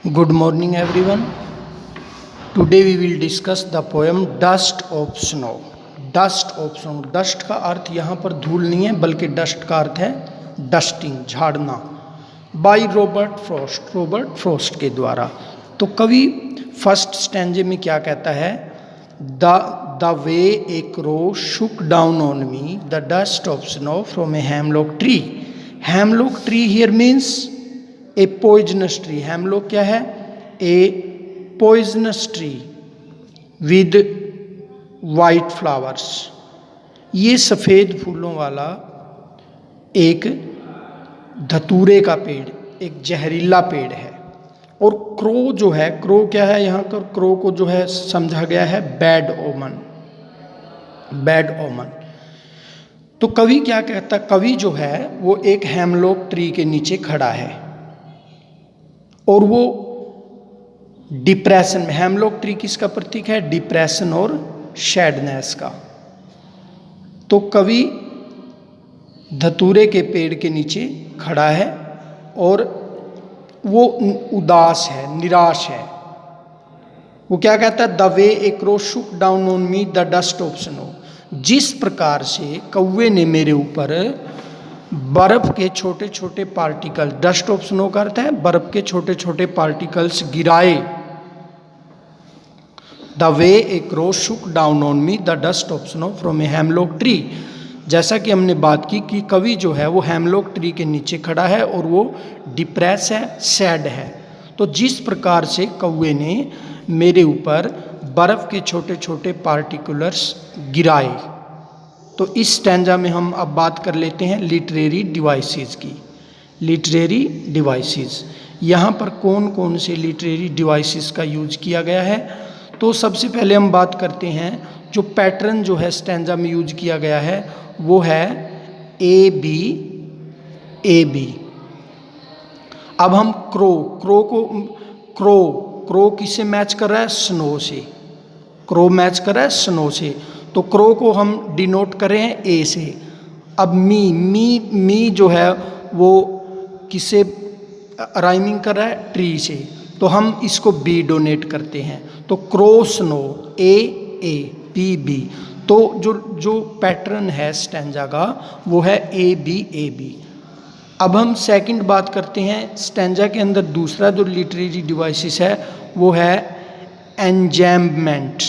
Good morning, everyone. Today we will discuss the poem Dust of Snow. Dust of Snow. Dust का अर्थ यहाँ पर धूल नहीं है बल्कि डस्ट का अर्थ है डस्टिंग, झाड़ना. By Robert Frost, Robert Frost के द्वारा. तो कवि फर्स्ट स्टैंजे में क्या कहता है? The way A crow Shuk down on me the dust of snow from A hemlock tree. Hemlock tree here means A poisonous tree. Hemlock क्या है? ए poisonous tree with white flowers. ये सफ़ेद फूलों वाला एक धतूरे का पेड़, एक जहरीला पेड़ है. और क्रो जो है, क्रो क्या है? यहाँ पर क्रो को जो है समझा गया है बैड ओमन, बैड ओमन. तो कवि क्या कहता? कवि जो है वो एक हेमलॉक ट्री के नीचे खड़ा है और वो डिप्रेशन में. हेमलॉक ट्री किसका प्रतीक है? डिप्रेशन और सैडनेस का. तो कवि धतूरे के पेड़ के नीचे खड़ा है और वो उदास है, निराश है. वो क्या कहता है? The way A crow Shuk down on me the dust of snow. जिस प्रकार से कौवे ने मेरे ऊपर बर्फ के छोटे छोटे पार्टिकल, डस्ट ऑफ स्नो का अर्थ है बर्फ के छोटे छोटे पार्टिकल्स गिराए. The way A crow Shuk down on me the dust of snow from A hemlock tree. जैसा कि हमने बात की कि कवि जो है वो हेमलॉक ट्री के नीचे खड़ा है और वो डिप्रेस है, सैड है. तो जिस प्रकार से कौवे ने मेरे ऊपर बर्फ के छोटे छोटे पार्टिकुलर्स गिराए. तो इस स्टैंजा में हम अब बात कर लेते हैं लिटरेरी डिवाइसेस की. लिटरेरी डिवाइसेस, यहाँ पर कौन कौन से लिटरेरी डिवाइसेस का यूज किया गया है? तो सबसे पहले हम बात करते हैं जो पैटर्न जो है स्टैंजा में यूज किया गया है वो है ए बी ए बी. अब हम क्रो, क्रो को क्रो क्रो किससे मैच कर रहा है? स्नो से. क्रो मैच कर रहा है स्नो से. तो क्रो को हम डिनोट करें ए से. अब मी जो है वो किससे राइमिंग कर रहा है? ट्री से. तो हम इसको बी डोनेट करते हैं. तो crow snow A B B. तो जो पैटर्न है स्टैंजा का वो है ए बी. अब हम सेकंड बात करते हैं. स्टैंजा के अंदर दूसरा जो लिटरेरी डिवाइसेस है वो है एंजैम्पमेंट.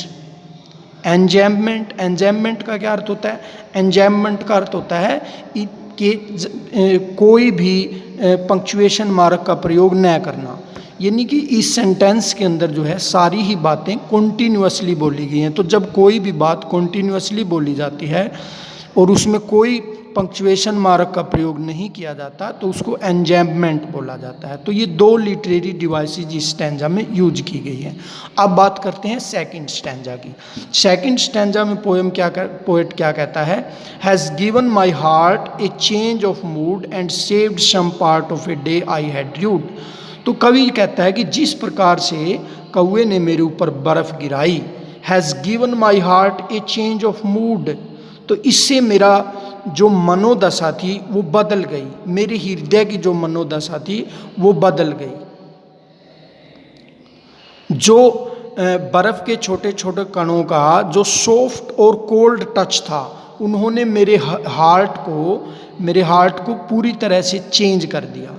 एंजैम्पमेंट का क्या अर्थ होता है? एंजैम्पमेंट का अर्थ होता है कि कोई भी पंक्चुएशन मार्क का प्रयोग न करना. यानी कि इस सेंटेंस के अंदर जो है सारी ही बातें कॉन्टीन्यूअसली बोली गई हैं. तो जब कोई भी बात कॉन्टीन्यूअसली बोली जाती है और उसमें कोई पंक्चुएशन मार्क का प्रयोग नहीं किया जाता तो उसको एंजैम्पमेंट बोला जाता है. तो ये दो लिटरेरी डिवाइसेस इस स्टैंजा में यूज की गई हैं. अब बात करते हैं सेकंड स्टैंजा की. सेकंड स्टैंजा में पोएट क्या कहता है? Has given my heart a change of mood and saved some part of a day I had rued. तो कवि कहता है कि जिस प्रकार से कौवे ने मेरे ऊपर बर्फ गिराई, has given my heart a change of mood, तो इससे मेरा जो मनोदशा थी वो बदल गई. मेरे हृदय की जो मनोदशा थी वो बदल गई. जो बर्फ के छोटे छोटे कणों का जो सॉफ्ट और कोल्ड टच था उन्होंने मेरे हार्ट को पूरी तरह से चेंज कर दिया.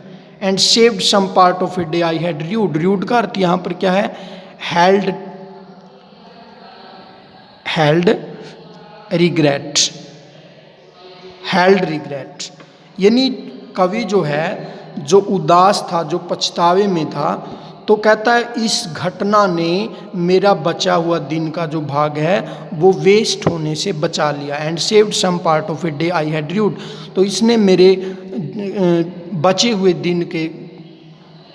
And saved some part of a day I had rued. Rued का अर्थ यहाँ पर क्या है? Held regret. हेल्ड रिग्रेट यानी कवि जो है जो उदास था, जो पछतावे में था, तो कहता है इस घटना ने मेरा बचा हुआ दिन का जो भाग है वो वेस्ट होने से बचा लिया. And saved some part of a day I had rued. तो इसने मेरे बचे हुए दिन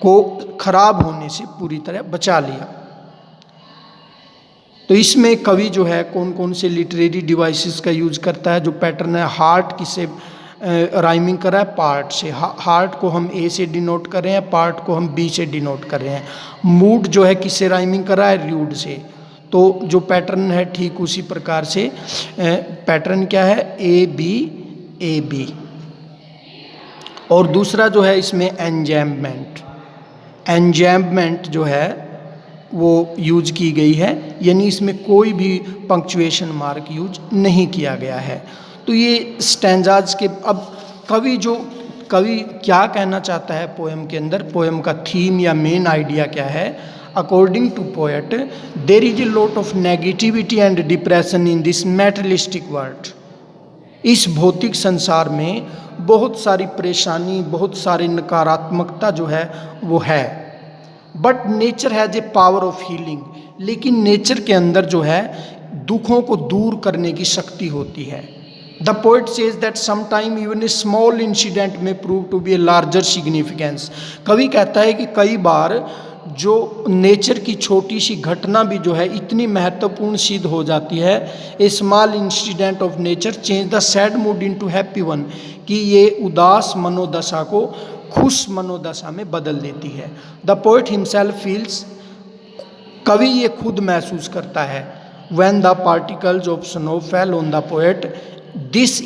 को खराब होने से पूरी तरह बचा लिया. तो इसमें कवि जो है कौन कौन से लिटरेरी डिवाइसेस का यूज करता है? जो पैटर्न है हार्ट किसे राइमिंग कर रहा है? पार्ट से. हार्ट को हम ए से डिनोट कर रहे हैं, पार्ट को हम बी से डिनोट कर रहे हैं. मूड जो है किससे राइमिंग कर रहा है? र्यूड से. तो जो पैटर्न है ठीक उसी प्रकार से पैटर्न क्या है? A B. और दूसरा जो है इसमें एंजैम्पमेंट. एंजैम्पमेंट जो है वो यूज की गई है, यानी इसमें कोई भी पंक्चुएशन मार्क यूज नहीं किया गया है। तो ये स्टैंजाज के अब कवि क्या कहना चाहता है पोएम के अंदर, पोएम का थीम या मेन आइडिया क्या है। According to poet there is a lot of negativity and depression in this materialistic world. इस भौतिक संसार में बहुत सारी परेशानी, बहुत सारी नकारात्मकता जो है वो है। But nature has a power of healing, लेकिन नेचर के अंदर जो है दुखों को दूर करने की शक्ति होती है। The poet says that sometime even a small incident में prove to be a larger significance. कवि कहता है कि कई बार जो नेचर की छोटी सी घटना भी जो है इतनी महत्वपूर्ण सिद्ध हो जाती है। A small incident of nature change the sad mood into happy one, कि ये उदास मनोदशा को खुश मनोदशा में बदल देती है। द पोइट हिमसेल्फ फील्स, कवि ये खुद महसूस करता है। When the particles of snow fell on the poet, this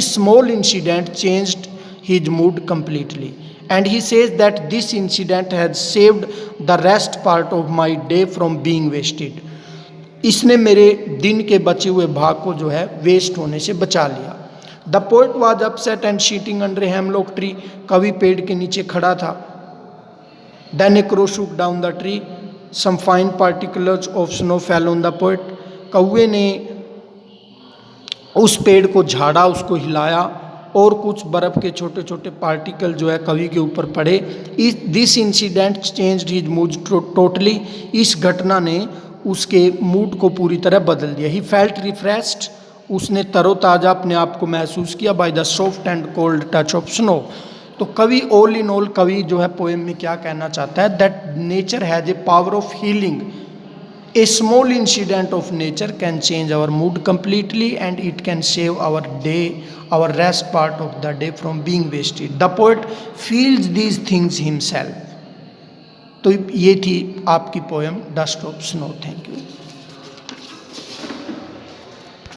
small incident changed his mood completely, and he says that this incident has saved the rest part of my day from being wasted. इसने मेरे दिन के बचे हुए भाग को जो है वेस्ट होने से बचा लिया। The poet was upset and sitting under a hemlock tree, कवि पेड़ के नीचे खड़ा था। Then a crow shook down the tree, some fine particles of snow fell on the poet, कौवे ने उस पेड़ को झाड़ा, उसको हिलाया और कुछ बर्फ़ के छोटे छोटे पार्टिकल जो है कवि के ऊपर पड़े। This incident changed his mood totally, इस घटना ने उसके मूड को पूरी तरह बदल दिया। ही फेल्ट रिफ्रेश्ड, उसने तरोताज़ा अपने आप को महसूस किया। By the soft and cold touch of snow. तो कवि ऑल इन ऑल कवि जो है पोएम में क्या कहना चाहता है, that nature has a power of healing. A small incident of nature can change our mood completely and it can save our day, our rest part of the day from being wasted. The poet feels these things himself. तो ये थी आपकी poem dust of snow. Thank you.